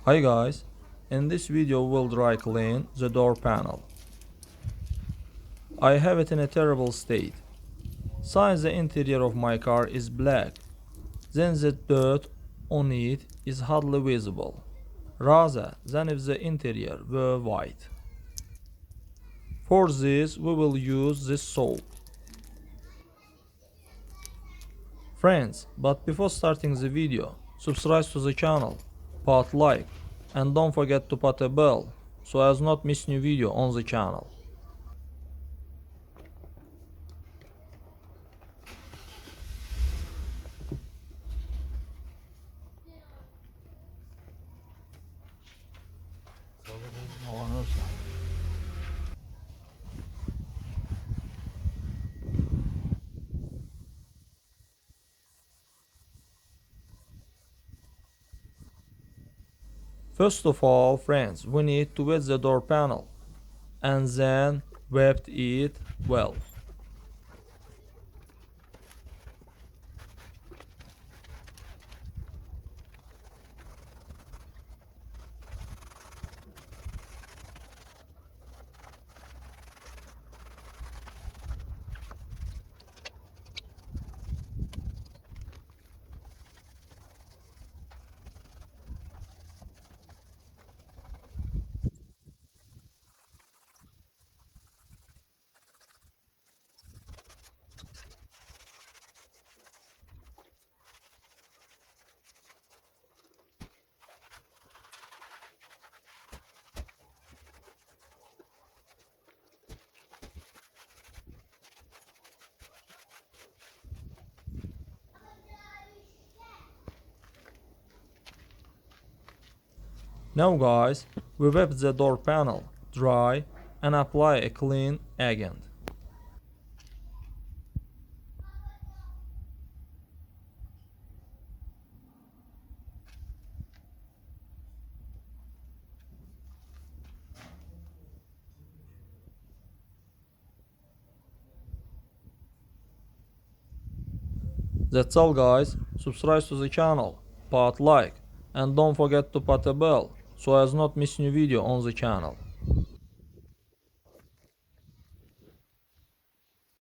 Hi guys, in this video we'll dry clean the door panel. I have it in a terrible state. Since the interior of my car is black, then the dirt on it is hardly visible, rather than if the interior were white. For this we will use this soap. Friends, but before starting the video, subscribe to the channel, put like, and don't forget to put a bell so as not miss new video on the channel. First of all, friends, we need to wet the door panel and then wet it well. Now guys, we wet the door panel dry and apply a clean agent. That's all guys, subscribe to the channel, put like, and don't forget to put a bell so as not miss new video on the channel.